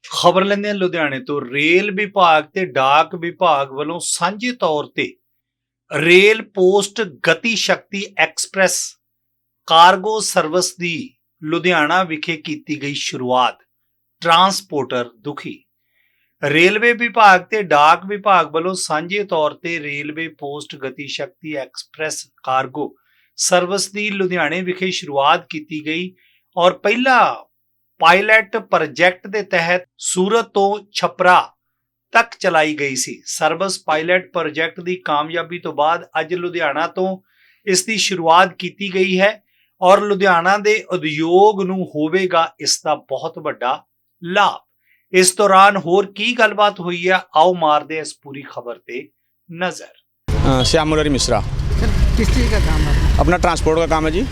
ਖਬਰ ਲੈਂਦੇ ਹਾਂ ਲੁਧਿਆਣੇ ਤੋਂ। ਰੇਲ ਵਿਭਾਗ ਤੇ ਡਾਕ ਵਿਭਾਗ ਵੱਲੋਂ ਸਾਂਝੇ ਤੌਰ ਤੇ ਰੇਲ ਪੋਸਟ ਗਤੀ ਸ਼ਕਤੀ ਐਕਸਪ੍ਰੈਸ ਕਾਰਗੋ ਸਰਵਿਸ ਦੀ ਲੁਧਿਆਣਾ ਵਿਖੇ ਕੀਤੀ ਗਈ ਸ਼ੁਰੂਆਤ। ਟਰਾਂਸਪੋਰਟਰ ਦੁਖੀ। ਰੇਲਵੇ ਵਿਭਾਗ ਤੇ ਡਾਕ ਵਿਭਾਗ ਵੱਲੋਂ ਸਾਂਝੇ ਤੌਰ ਤੇ ਰੇਲਵੇ ਪੋਸਟ ਗਤੀ ਸ਼ਕਤੀ ਐਕਸਪ੍ਰੈਸ ਕਾਰਗੋ ਸਰਵਿਸ ਦੀ ਲੁਧਿਆਣੇ ਵਿਖੇ ਸ਼ੁਰੂਆਤ ਕੀਤੀ ਗਈ ਔਰ ਪਹਿਲਾ ਪਾਇਲਟ ਪ੍ਰੋਜੈਕਟ ਦੇ ਤਹਿਤ ਸੂਰਤ ਤੋਂ ਛਪਰਾ ਤੱਕ ਚਲਾਈ ਗਈ ਸੀ। ਸਰਵਿਸ ਪਾਇਲਟ ਪ੍ਰੋਜੈਕਟ ਦੀ ਕਾਮਯਾਬੀ ਤੋਂ ਬਾਅਦ ਅੱਜ ਲੁਧਿਆਣਾ ਤੋਂ ਇਸ ਦੀ ਸ਼ੁਰੂਆਤ ਕੀਤੀ ਗਈ ਹੈ ਔਰ ਲੁਧਿਆਣਾ ਦੇ ਉਦਯੋਗ ਨੂੰ ਹੋਵੇਗਾ ਇਸ ਦਾ ਬਹੁਤ ਵੱਡਾ ਲਾਭ। ਇਸ ਦੌਰਾਨ ਹੋਰ ਕੀ ਗੱਲਬਾਤ ਹੋਈ ਹੈ, ਆਓ ਮਾਰਦੇ ਇਸ ਪੂਰੀ ਖਬਰ ਤੇ नजर। श्याम मुरारी मिश्रा। सर किस चीज़ का काम है? अपना ट्रांसपोर्ट का काम है जी,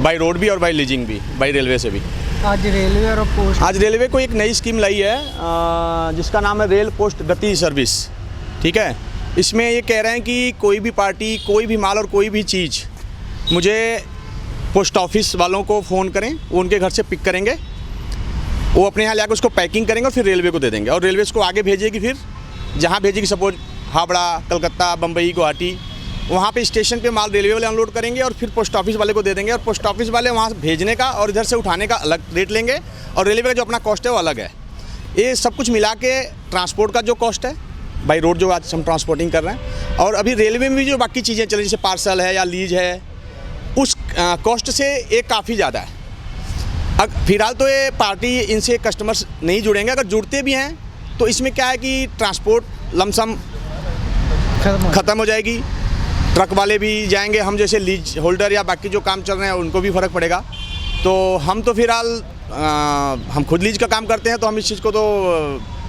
बाई रोड भी और बाई लीजिंग भी, बाई रेलवे से भी। आज रेलवे और पोस्ट आज रेलवे को एक नई स्कीम लाई है जिसका नाम है रेल पोस्ट गति सर्विस। ठीक है, इसमें ये कह रहे हैं कि कोई भी पार्टी, कोई भी माल और कोई भी चीज़ मुझे पोस्ट ऑफिस वालों को फ़ोन करें, वो उनके घर से पिक करेंगे, वो अपने यहाँ लाकर उसको पैकिंग करेंगे और फिर रेलवे को दे देंगे और रेलवे उसको आगे भेजेगी। फिर जहाँ भेजेगी, सपोज हावड़ा, कलकत्ता, बम्बई, गुवाहाटी, वहाँ पे स्टेशन पे माल रेलवे वाले अनलोड करेंगे और फिर पोस्ट ऑफिस वाले को दे देंगे और पोस्ट ऑफिस वाले वहाँ से भेजने का और इधर से उठाने का अलग रेट लेंगे और रेलवे का जो अपना कॉस्ट है वो अलग है। ये सब कुछ मिला के ट्रांसपोर्ट का जो कॉस्ट है बाई रोड जो आज हम ट्रांसपोर्टिंग कर रहे हैं, और अभी रेलवे में भी जो बाकी चीज़ें चल रही जैसे पार्सल है या लीज है, उस कॉस्ट से ये काफ़ी ज़्यादा है। अब फिलहाल तो ये पार्टी इनसे कस्टमर्स नहीं जुड़ेंगे, अगर जुड़ते भी हैं तो इसमें क्या है कि ट्रांसपोर्ट लमसम ख़त्म हो जाएगी। ट्रक वाले भी जाएंगे, हम जैसे लीज होल्डर या बाकी जो काम चल रहे हैं उनको भी फ़र्क पड़ेगा। तो हम तो फिलहाल हम खुद लीज का काम करते हैं तो हम इस चीज़ को तो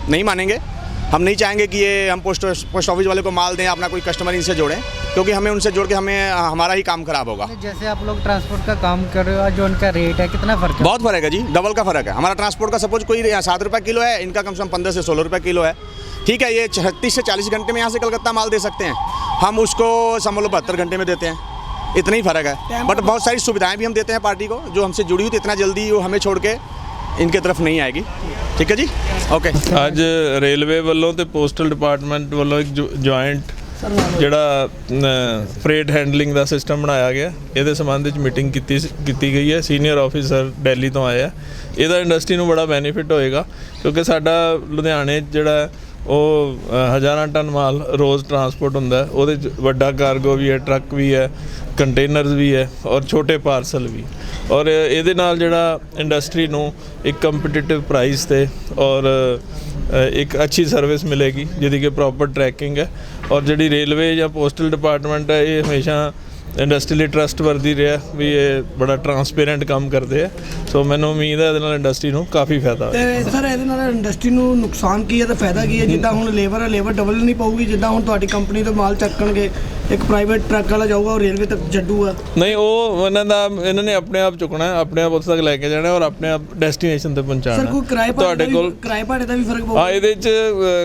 नहीं मानेंगे। हम नहीं चाहेंगे कि ये हम पोस्ट ऑफिस वाले को माल दें, अपना कोई कस्टमर इनसे जोड़ें, क्योंकि हमें उनसे जोड़ के हमें हमारा ही काम ख़राब होगा। जैसे आप लोग ट्रांसपोर्ट का काम कर रहे हो, जो उनका रेट है कितना फ़र्क है? बहुत फ़र्क है जी, डबल का फ़र्क है। हमारा ट्रांसपोर्ट का सपोज कोई 7 रुपये किलो है, इनका कम से कम 15 से 16 रुपये किलो है। ठीक है, ये 36 से 40 घंटे में यहाँ से कलकत्ता माल दे सकते हैं, हम उसको समझ लो 72 घंटे में देते हैं। इतना ही फ़र्क है, बट बहुत सारी सुविधाएं भी हम देते हैं पार्टी को जो हमसे जुड़ी हुई, तो इतना जल्दी वो हमें छोड़ के इनके तरफ नहीं आएगी। ठीक है जी, ओके। ਅੱਜ ਰੇਲਵੇ ਵੱਲੋਂ ਤੇ ਪੋਸਟਲ ਡਿਪਾਰਟਮੈਂਟ ਵੱਲੋਂ ਇੱਕ ਜੁਆਇੰਟ ਜਿਹੜਾ ਫਰੇਟ ਹੈਂਡਲਿੰਗ ਦਾ ਸਿਸਟਮ ਬਣਾਇਆ ਗਿਆ, ਇਹਦੇ ਸੰਬੰਧ ਵਿੱਚ ਮੀਟਿੰਗ ਕੀਤੀ ਗਈ ਹੈ। ਸੀਨੀਅਰ ਆਫੀਸਰ ਦਿੱਲੀ ਤੋਂ ਆਏ ਆ। ਇਹਦਾ ਇੰਡਸਟਰੀ ਨੂੰ ਬੜਾ ਬੈਨੀਫਿਟ ਹੋਏਗਾ ਕਿਉਂਕਿ ਸਾਡਾ ਲੁਧਿਆਣੇ ਜਿਹੜਾ ਉਹ ਹਜ਼ਾਰਾਂ ਟਨ ਮਾਲ ਰੋਜ਼ ਟਰਾਂਸਪੋਰਟ ਹੁੰਦਾ, ਉਹਦੇ 'ਚ ਵੱਡਾ ਕਾਰਗੋ ਵੀ ਹੈ, ਟਰੱਕ ਵੀ ਹੈ, ਕੰਟੇਨਰਸ ਵੀ ਹੈ ਔਰ ਛੋਟੇ ਪਾਰਸਲ ਵੀ। ਔਰ ਇਹਦੇ ਨਾਲ ਜਿਹੜਾ ਇੰਡਸਟਰੀ ਨੂੰ ਇੱਕ ਕੰਪੀਟੀਟਿਵ ਪ੍ਰਾਈਸ 'ਤੇ ਔਰ ਇੱਕ ਅੱਛੀ ਸਰਵਿਸ ਮਿਲੇਗੀ ਜਿਹਦੀ ਕਿ ਪ੍ਰੋਪਰ ਟਰੈਕਿੰਗ ਹੈ। ਔਰ ਜਿਹੜੀ ਰੇਲਵੇ ਜਾਂ ਪੋਸਟਲ ਡਿਪਾਰਟਮੈਂਟ ਹੈ ਇਹ ਹਮੇਸ਼ਾ ਇੰਡਸਟਰੀ ਲਈ ਟਰਸਟਵਰਦੀ ਰਿਹਾ ਵੀ ਇਹ ਬੜਾ ਟਰਾਂਸਪੇਰੈਂਟ ਕੰਮ ਕਰਦੇ ਆ। ਸੋ ਮੈਨੂੰ ਉਮੀਦ ਹੈ ਇਹਦੇ ਨਾਲ ਇੰਡਸਟਰੀ ਨੂੰ ਕਾਫੀ ਫਾਇਦਾ ਹੋਏਗਾ। ਤੇ ਸਰ ਇਹਦੇ ਨਾਲ ਇੰਡਸਟਰੀ ਨੂੰ ਨੁਕਸਾਨ ਕੀ ਹੈ ਤੇ ਫਾਇਦਾ ਕੀ ਹੈ? ਜਿੱਦਾਂ ਹੁਣ ਲੇਬਰ ਡਬਲ ਨਹੀਂ ਪਊਗੀ, ਜਿੱਦਾਂ ਹੁਣ ਤੁਹਾਡੀ ਕੰਪਨੀ ਤੋਂ ਮਾਲ ਚੱਕਣਗੇ, ਇੱਕ ਪ੍ਰਾਈਵੇਟ ਟਰੱਕ ਵਾਲਾ ਜਾਊਗਾ ਉਹ ਰੇਲਵੇ ਤੱਕ ਛੱਡੂਗਾ? ਨਹੀਂ, ਉਹ ਇਹਨਾਂ ਨੇ ਆਪਣੇ ਆਪ ਚੁੱਕਣਾ, ਆਪਣੇ ਆਪ ਉੱਥੇ ਤੱਕ ਲੈ ਕੇ ਜਾਣਾ ਔਰ ਆਪਣੇ ਆਪ ਡੈਸਟੀਨੇਸ਼ਨ ਤੇ ਪਹੁੰਚਾਉਣਾ। ਸਰ ਕੋਈ ਕਿਰਾਏ ਤੁਹਾਡੇ ਕੋਲ ਕਿਰਾਏ ਭਾੜੇ ਦਾ ਵੀ ਫਰਕ ਪਊਗਾ? ਹਾਂ, ਇਹਦੇ 'ਚ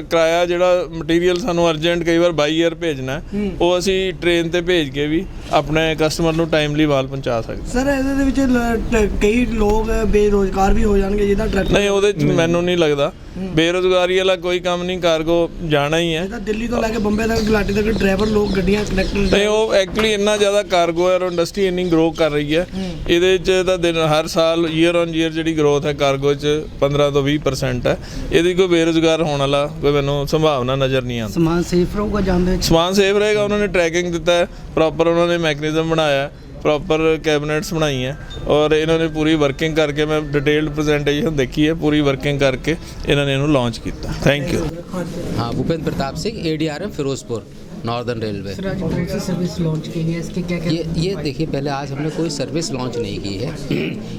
ਕਿਰਾਇਆ ਜਿਹੜਾ ਮਟੀਰੀਅਲ ਸਾਨੂੰ ਅਰਜੈਂਟ ਕਈ ਵਾਰ ਬਾਈ ਏਅਰ ਭੇਜਣਾ, ਉਹ ਅਸੀਂ ਟ੍ਰੇਨ ਤੇ ਭੇਜ ਕੇ ਵੀ ਆਪਣੇ ਕਸਟਮਰ ਨੂੰ ਟਾਈਮਲੀ ਮਾਲ ਪਹੁੰਚਾ ਸਕਦੇ। ਸਰ ਇਹਦੇ ਦੇ ਵਿੱਚ ਕਈ ਲੋਕ ਬੇਰੁਜ਼ਗਾਰ ਵੀ ਹੋ ਜਾਣਗੇ ਜਿੱਦਾਂ ਟਰੱਕ? ਨਹੀਂ, ਉਹਦੇ 'ਚ ਮੈਨੂੰ ਨਹੀਂ ਲੱਗਦਾ ਬੇਰੁਜ਼ਗਾਰੀ ਵਾਲਾ ਕੋਈ ਕੰਮ ਨਹੀਂ, ਕਾਰਗੋ ਜਾਣਾ ਹੀ ਹੈ। ਜਿੱਦਾਂ ਦਿੱਲੀ ਤੋਂ ਲੈ ਕੇ ਬੰਬੇ ਤੱਕ, ਗੁਲਾਟੀ ਤੱਕ ਡਰਾਈਵਰ ਲੋਕ, ਗੱਡੀਆਂ, ਕੰਡਕਟਰ। ਨਹੀਂ, ਉਹ ਐਕਚੁਅਲੀ ਇੰਨਾ ਜ਼ਿਆਦਾ ਕਾਰਗੋ ਹੈ ਔਰ ਇੰਡਸਟਰੀ ਇੰਨੀ ਗਰੋ ਕਰ ਰਹੀ ਹੈ, ਇਹਦੇ 'ਚ ਤਾਂ ਦਿਨ ਹਰ ਸਾਲ ਈਅਰ ਔਨ ਈਅਰ ਜਿਹੜੀ ਗਰੋਥ ਹੈ ਕਾਰਗੋ 'ਚ 15 ਤੋਂ 20% ਹੈ। ਇਹਦੀ ਕੋਈ ਬੇਰੁਜ਼ਗਾਰ ਹੋਣ ਵਾਲਾ ਕੋਈ ਮੈਨੂੰ ਸੰਭਾਵਨਾ ਨਜ਼ਰ ਨਹੀਂ ਆਉਂਦੀ। ਸਮਾਨ ਸੇਫ ਰਹੂਗਾ ਜਾਂਦੇ? ਸਮਾਨ ਸੇਫ ਰਹੇਗਾ, ਉਹਨਾਂ ਨੇ ਟਰੈਕਿੰਗ ਦਿੱਤਾ ਹੈ ਪ੍ਰੋਪਰ, ਉਹਨਾਂ ਨੇ ਮੈਕੈਨਿਜ਼ਮ ਬਣਾਇਆ, ਪ੍ਰੋਪਰ ਕੈਬਨਿਟਸ ਬਣਾਈ ਹੈ ਔਰ ਇਹਨਾਂ ਨੇ ਪੂਰੀ ਵਰਕਿੰਗ ਕਰਕੇ, ਮੈਂ ਡਿਟੇਲਡ ਪ੍ਰੈਜੈਂਟੇਸ਼ਨ ਦੇਖੀ ਹੈ, ਪੂਰੀ ਵਰਕਿੰਗ ਕਰਕੇ ਇਹਨਾਂ ਨੇ ਇਹਨੂੰ ਲਾਂਚ ਕੀਤਾ। Thank you. हाँ, Bhupendra Pratap Singh, ADRM Firozpur northern railway. Sir आज कौन सी सर्विस लॉन्च की है, इसके क्या क्या? ये देखिए, पहले आज हमने कोई सर्विस लॉन्च नहीं की है।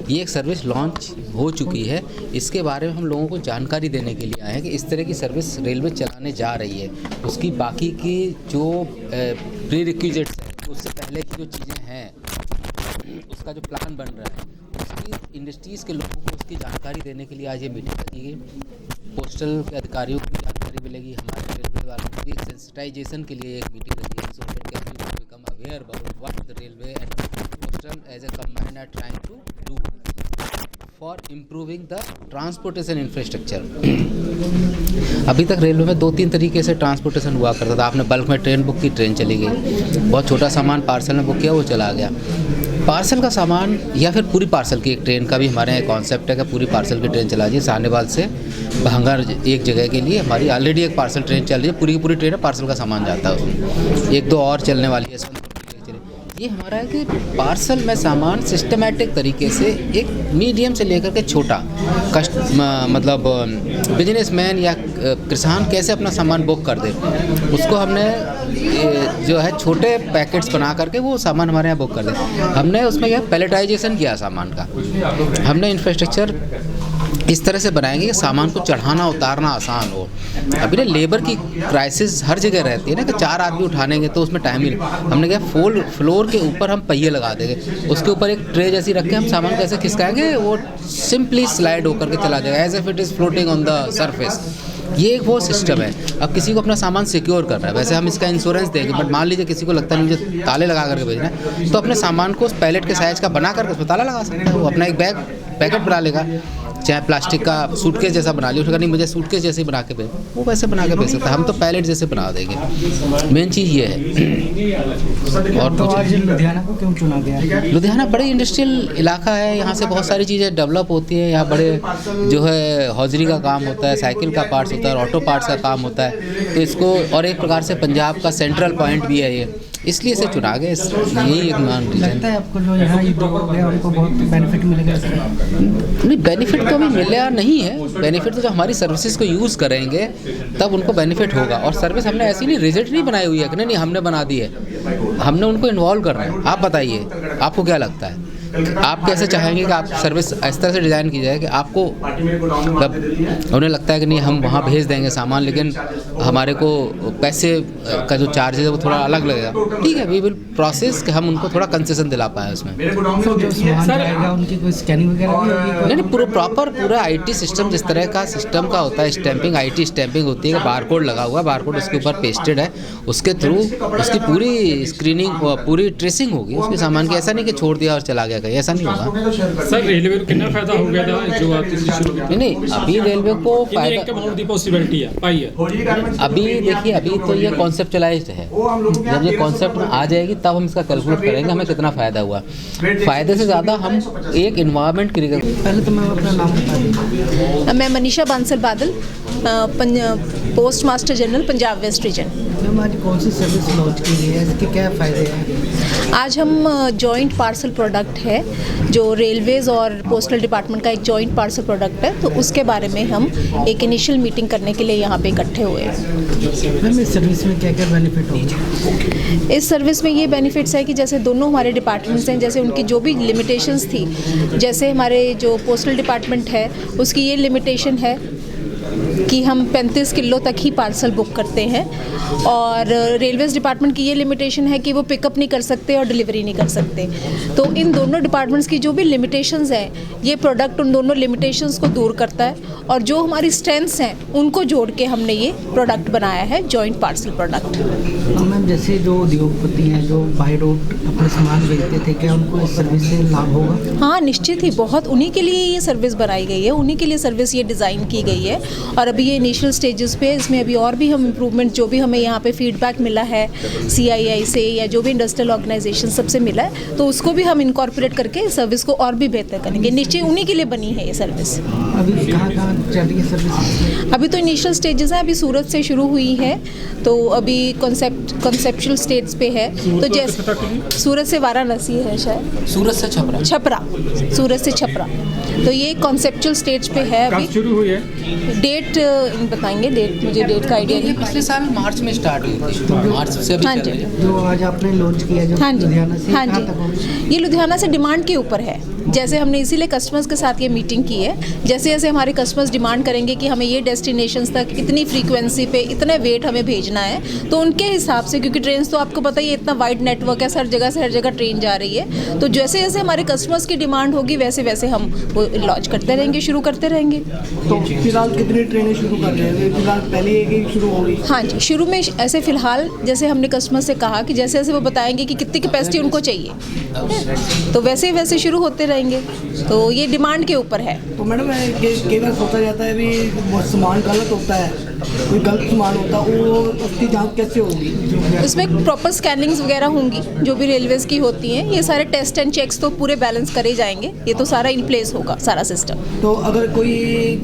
ये एक सर्विस लॉन्च हो चुकी है, इसके बारे में हम लोगों को जानकारी देने के लिए आए हैं कि इस तरह की सर्विस रेलवे चलाने जा रही है। उसकी बाकी की जो प्री रिक्विजिट्स है, उससे पहले की जो चीज़ें हैं, उसका जो प्लान बन रहा है, उसकी इंडस्ट्रीज़ के लोगों को उसकी जानकारी देने के लिए आज ये मीटिंग रखी गई। पोस्टल के अधिकारियों को भी जानकारी मिलेगी, हमारे रेलवे वालों को भी सेंसिटाइजेशन के लिए एक मीटिंग रखी है, so that can become aware about what the railway and postal as a combined are trying to do for improving the transportation infrastructure. अभी तक रेलवे में 2-3 तरीके से ट्रांसपोर्टेशन हुआ करता था। आपने बल्क में ट्रेन बुक की, ट्रेन चली गई। बहुत छोटा सामान पार्सल में बुक किया, वो चला गया। पार्सल का सामान या फिर पूरी पार्सल की एक ट्रेन का भी हमारे यहाँ कॉन्सेप्ट है कि पूरी पार्सल की ट्रेन चला जाए। साहनेवाल से भांगर एक जगह के लिए हमारी ऑलरेडी एक पार्सल ट्रेन चल रही है, पूरी की पूरी ट्रेन है, पार्सल का सामान जाता है उसमें। 1-2 और चलने वाली है। ये हमारा है कि पार्सल में सामान सिस्टमेटिक तरीके से एक मीडियम से लेकर के छोटा मतलब बिजनेसमैन या किसान कैसे अपना सामान बुक कर दे, उसको हमने जो है छोटे पैकेट्स बना करके वो सामान हमारे यहाँ बुक कर दे। हमने उसमें क्या पैलेटाइजेशन किया सामान का। हमने इंफ्रास्ट्रक्चर इस तरह से बनाएंगे कि सामान को चढ़ाना उतारना आसान हो। अभी ना लेबर की क्राइसिस हर जगह रहती है ना कि 4 आदमी उठानेंगे तो उसमें टाइम ही नहीं। हमने क्या फ्लोर के ऊपर हम पहिए लगा देंगे, उसके ऊपर एक ट्रे जैसी रख के हम सामान कैसे खिसकाएंगे, वो सिंपली स्लाइड होकर के चला जाएगा as if it is floating on the surface. ये एक वो सिस्टम है। अब किसी को अपना सामान सिक्योर करना है, वैसे हम इसका इंश्योरेंस देंगे, बट मान लीजिए किसी को लगता है मुझे ताले लगा करके भेजना है, तो अपने सामान को उस पैलेट के साइज़ का बना करके उसमें ताला लगा सकता है। वो अपना एक पैकेट बना लेगा, चाहे प्लास्टिक का सूटकेस जैसा बना लिया, उसका नहीं मुझे सूटकेस जैसे बना के भेज, वो वैसे बना के भेज सकता है। हम तो पैलेट जैसे बना देंगे। मेन चीज़ ये है। और तो आज लुधियाना को क्यों चुना गया? लुधियाना बड़े इंडस्ट्रियल इलाका है, यहाँ से बहुत सारी चीज़ें डेवलप होती हैं। यहाँ बड़े जो है हौजरी का काम होता है, साइकिल का पार्ट्स होता है, ऑटो पार्ट्स का काम होता है। तो इसको और एक प्रकार से पंजाब का सेंट्रल पॉइंट भी है ये, इसलिए इसे चुना गया। यही एक मान लगता है आपको जो यहाँ उद्योग है उनको बहुत बेनिफिट मिलेगा? नहीं, बेनिफिट तो अभी मिला नहीं है। बेनिफिट तो जो हमारी सर्विसेज को यूज़ करेंगे तब उनको बेनिफिट होगा। और सर्विस हमने ऐसी नहीं रिजिड नहीं बनाई हुई है कि नहीं हमने बना दी है, हमने उनको इन्वॉल्व करना है। आप बताइए आपको क्या लगता है, आप कैसे चाहेंगे कि आप सर्विस इस तरह से डिज़ाइन की जाए कि आपको उन्हें लगता है कि नहीं हम वहाँ भेज देंगे सामान, लेकिन हमारे को पैसे का जो चार्जेस है वो थोड़ा अलग लगेगा। ठीक है, वी विल प्रोसेस कि हम उनको थोड़ा कंसेशन दिला पाए उसमें। उनकी कोई स्कैनिंग वगैरह भी होगी? नहीं, पूरा IT सिस्टम जिस तरह का सिस्टम का होता है, स्टैंपिंग IT स्टैंपिंग होती है कि बारकोड लगा हुआ है, बारकोड उसके ऊपर पेस्टेड है, उसके थ्रू उसकी पूरी स्क्रीनिंग पूरी ट्रेसिंग होगी उसके सामान की। ऐसा नहीं कि छोड़ दिया और चला गया कहीं, ऐसा नहीं होगा। सर रेलवे को कितना फायदा हो गया था जो आप शुरू किया? नहीं, अभी रेलवे को फायदा पॉसिबिलिटी है पाई है। अभी देखिए, अभी तो ये कॉन्सेप्चुलाइज्ड है। जब ये कॉन्सेप्ट में आ जाएगी तब हम इसका कैलकुलेट करेंगे हमें कितना फ़ायदा हुआ। फ़ायदे से ज़्यादा हम एक इन्वायरमेंट क्रिएट। पहले तो मैं अपना नाम बता दीजिए। मैं मनीषा बांसल बादल, post master general Punjab west region. Ma'am आज कौन सी सर्विस लॉन्च की गई है, इसके क्या फ़ायदे हैं? आज हम जॉइंट पार्सल प्रोडक्ट है जो रेलवेज और पोस्टल डिपार्टमेंट का एक जॉइंट पार्सल प्रोडक्ट है, तो उसके बारे में हम एक इनिशियल मीटिंग करने के लिए यहाँ पे इकट्ठे हुए हैं। मैम इस सर्विस में क्या क्या बेनिफिट होंगे? इस सर्विस में ये बेनिफिट्स है कि जैसे दोनों हमारे डिपार्टमेंट्स हैं, जैसे उनकी जो भी लिमिटेशंस थी, जैसे हमारे जो पोस्टल डिपार्टमेंट है उसकी ये लिमिटेशन है कि हम 35 किलो तक ही पार्सल बुक करते हैं, और रेलवेज़ डिपार्टमेंट की ये लिमिटेशन है कि वो पिकअप नहीं कर सकते और डिलीवरी नहीं कर सकते। तो इन दोनों डिपार्टमेंट्स की जो भी लिमिटेशंस हैं, ये प्रोडक्ट उन दोनों लिमिटेशंस को दूर करता है, और जो हमारी स्ट्रेंथ्स हैं उनको जोड़ के हमने ये प्रोडक्ट बनाया है, जॉइंट पार्सल प्रोडक्ट। मैम जैसे जो उद्योगपति हैं जो बाई रोड अपने सामान बेचते थे, क्या उनको इस सर्विस से लाभ होगा? हाँ, निश्चित ही, बहुत उन्हीं के लिए ये सर्विस बनाई गई है, उन्हीं के लिए सर्विस ये डिज़ाइन की गई है। और अभी ये इनिशियल स्टेजेस पे, इसमें अभी और भी हम इम्प्रूवमेंट, जो भी हमें यहाँ पे फीडबैक मिला है CII से या जो भी इंडस्ट्रियल ऑर्गेनाइजेशन सबसे मिला है, तो उसको भी हम इनकॉर्पोरेट करके सर्विस को और भी बेहतर करेंगे। निश्चय उन्हीं के लिए बनी है ये सर्विस। अभी कहाँ चल रही है सर्विस? अभी तो इनिशियल स्टेजेस हैं, अभी सूरत से शुरू हुई है, तो अभी कॉन्सेप्चुअल स्टेट्स पे है। तो जैसे सूरत से वाराणसी है, शायद सूरत से छपरा, सूरत से छपरा, तो ये कॉन्सेप्चुअल स्टेज पे है। अभी शुरू हुई है? डेट बताएंगे, मुझे डेट का आइडिया नहीं। पिछले साल मार्च में स्टार्ट हुई थी, मार्च से अभी चल रही है। जो आज आपने लॉन्च किया जो लुधियाना से, हाँ कहाँ तक होगी? जी, ये लुधियाना से डिमांड के ऊपर है। जैसे हमने इसीलिए कस्टमर्स के साथ ये मीटिंग की है, जैसे जैसे हमारे कस्टमर्स डिमांड करेंगे कि हमें ये डेस्टिनेशंस तक इतनी फ्रीक्वेंसी पे इतने वेट हमें भेजना है, तो उनके हिसाब से, क्योंकि ट्रेन तो आपको पता ही है इतना वाइड नेटवर्क है, हर जगह से हर जगह ट्रेन जा रही है, तो जैसे जैसे हमारे कस्टमर्स की डिमांड होगी वैसे वैसे हम वो लॉन्च करते रहेंगे, शुरू करते रहेंगे। तो फिलहाल कितनी लेने शुरू कर रहे हैं? फिलहाल पहले एक ही शुरू हो गई। हाँ जी, शुरू में ऐसे फ़िलहाल जैसे हमने कस्टमर से कहा कि जैसे जैसे वो बताएंगे कि कितनी कैपेसिटी उनको चाहिए, तो वैसे वैसे शुरू होते रहेंगे। तो ये डिमांड के ऊपर है। तो मैडम कई बार सोचा जाता है भी बहुत सामान गलत होता है, कोई गलत सामान होता है, वो उसकी जांच कैसे होगी? उसमें प्रॉपर स्कैनिंग्स वगैरह होंगी जो भी रेलवेज़ की होती हैं। ये सारे टेस्ट एंड चेक्स तो पूरे बैलेंस करे जाएंगे। ये तो सारा इन प्लेस होगा, सारा सिस्टम। तो अगर कोई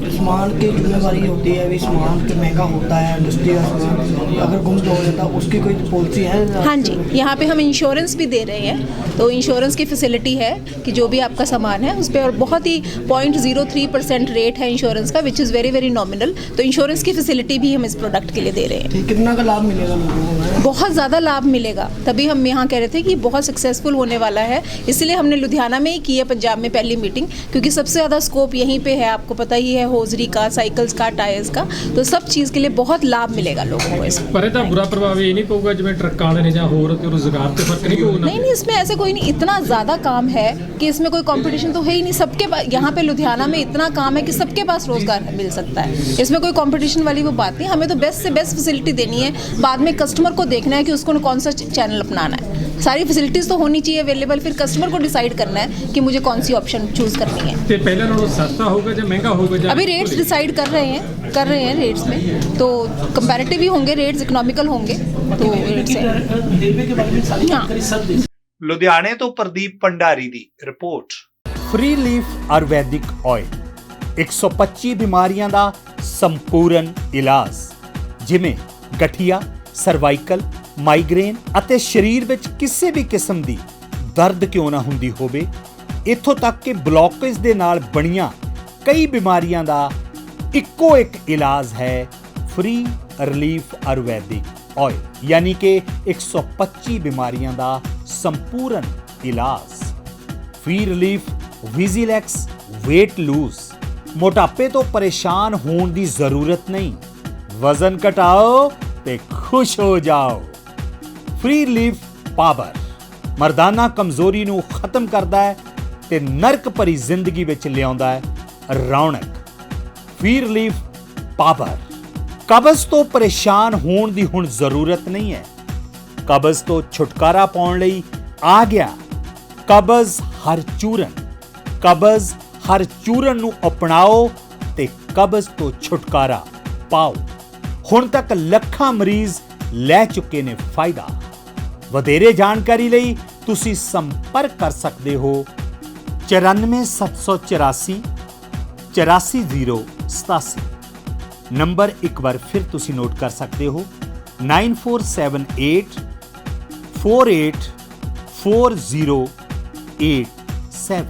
सामान की जिम्मेवारी होती है, भी सामान के महंगा होता है, इंडस्ट्री का सामान अगर गुम हो जाता है, उसकी कोई पॉलिसी है? हाँ जी, यहाँ पे हम इंश्योरेंस भी दे रहे हैं। तो इंश्योरेंस की फैसिलिटी है कि जो भी आपका सामान है उस पर बहुत ही 0.03% रेट है इंश्योरेंस का, which is very very nominal. तो इंश्योरेंस की फैसिलिटी भी हम इस प्रोडक्ट के लिए दे रहे हैं। कितना का लाभ मिलेगा लोगों को? बहुत ज़्यादा लाभ मिलेगा, तभी हम यहाँ कह रहे थे कि बहुत सक्सेसफुल होने वाला है। इसलिए हमने लुधियाना में ही की है, पंजाब में पहली मीटिंग, क्योंकि सबसे ज़्यादा स्कोप यहीं पे है। आपको पता ही है, होजरी का, साइकिल्स का, टायर्स का, तो सब चीज़ के लिए बहुत लाभ मिलेगा लोगों को इसमें। पर ਇਹਦਾ ਬੁਰਾ ਪ੍ਰਭਾਵ ਇਹ ਨਹੀਂ ਪਊਗਾ ਜਿਵੇਂ ਟਰੱਕਾਂ ਵਾਲੇ ਨੇ ਜਾਂ ਹੋਰ ਤੇ ਰੁਜ਼ਗਾਰ ਤੇ ਫਰਕ ਨਹੀਂ ਪਊਗਾ? नहीं, इसमें ऐसे कोई नहीं, इतना ज़्यादा काम है कि इसमें कोई कंपटीशन तो है ही नहीं। सबके पास यहाँ पे लुधियाना में इतना काम है कि सबके पास रोज़गार मिल सकता है। इसमें कोई कंपटीशन वाली वो बात नहीं। हमें तो बेस्ट से बेस्ट फैसिलिटी देनी है, बाद में कस्टमर को देखना है कि उसको कौन सा चैनल अपनाना है। सारी फैसिलिटीज़ तो होनी चाहिए अवेलेबल, फिर कस्टमर को डिसाइड करना है कि मुझे कौन सी ऑप्शन चूज़ करनी है। ਤੇ ਪਹਿਲਾਂ ਨਾਲੋਂ ਸਸਤਾ ਹੋਊਗਾ ਜਾਂ ਮਹਿੰਗਾ ਹੋਊਗਾ ਜਾਂ अभी रेट्स डिसाइड कर रहे हैं रेट्स में, तो कंपैरेटिव ही होंगे, रेट्स इकोनॉमिकल होंगे। तो हाँ। ਲੁਧਿਆਣੇ ਤੋਂ ਪ੍ਰਦੀਪ ਭੰਡਾਰੀ ਦੀ report. Free leaf Ayurvedic oil 125 ਬਿਮਾਰੀਆਂ ਦਾ ਸੰਪੂਰਨ ਇਲਾਜ, ਜਿਵੇਂ ਗਠੀਆ, ਸਰਵਾਈਕਲ, ਮਾਈਗ੍ਰੇਨ ਅਤੇ ਸਰੀਰ ਵਿੱਚ ਕਿਸੇ ਵੀ ਕਿਸਮ ਦੀ ਦਰਦ ਕਿਉਂ ਨਾ ਹੁੰਦੀ ਹੋਵੇ, ਇੱਥੋਂ ਤੱਕ ਕਿ ਬਲੌਕੇਜ ਦੇ ਨਾਲ ਬਣੀਆਂ ਕਈ ਬਿਮਾਰੀਆਂ ਦਾ ਇੱਕੋ ਇੱਕ ਇਲਾਜ ਹੈ ਫ੍ਰੀ ਰਿਲੀਫ ਆਯੁਰਵੈਦਿਕ ਆਇਲ, ਯਾਨੀ ਕਿ 125 ਬਿਮਾਰੀਆਂ ਦਾ ਸੰਪੂਰਨ ਇਲਾਜ। ਫ੍ਰੀ ਰਿਲੀਫ ਵਿਜ਼ੀਲੈਕਸ weight lose, ਮੋਟਾਪੇ ਤੋਂ ਪਰੇਸ਼ਾਨ ਹੋਣ ਦੀ ਜ਼ਰੂਰਤ ਨਹੀਂ, ਵਜ਼ਨ ਘਟਾਓ ਤੇ ਖੁਸ਼ ਹੋ ਜਾਓ। ਫ੍ਰੀ ਰਿਲੀਫ ਪਾਵਰ ਮਰਦਾਨਾ ਕਮਜ਼ੋਰੀ ਨੂੰ ਖਤਮ ਕਰਦਾ ਹੈ ਤੇ ਨਰਕ ਭਰੀ ਜ਼ਿੰਦਗੀ ਵਿੱਚ ਲਿਆਉਂਦਾ ਹੈ ਰੌਣਕ। Free relief power. ਕਬਜ਼ ਤੋਂ ਪਰੇਸ਼ਾਨ ਹੋਣ ਦੀ ਹੁਣ ਜ਼ਰੂਰਤ ਨਹੀਂ ਹੈ। ਕਬਜ਼ ਤੋਂ ਛੁਟਕਾਰਾ ਪਾਉਣ ਲਈ ਆ ਗਿਆ ਕਬਜ਼ ਹਰ ਚੂਰਨ। ਕਬਜ਼ ਹਰ ਚੂਰਨ ਨੂੰ ਅਪਣਾਓ ਤੇ ਕਬਜ਼ ਤੋਂ ਛੁਟਕਾਰਾ ਪਾਓ। ਹੁਣ ਤੱਕ ਲੱਖਾਂ ਮਰੀਜ਼ ਲੈ ਚੁੱਕੇ ਨੇ ਫਾਇਦਾ। ਵਧੇਰੇ ਜਾਣਕਾਰੀ ਲਈ ਤੁਸੀਂ ਸੰਪਰਕ ਕਰ ਸਕਦੇ ਹੋ 94784 84087। ਨੰਬਰ ਇੱਕ ਵਾਰ ਫਿਰ ਤੁਸੀਂ ਨੋਟ ਕਰ ਸਕਦੇ ਹੋ 9478 484087।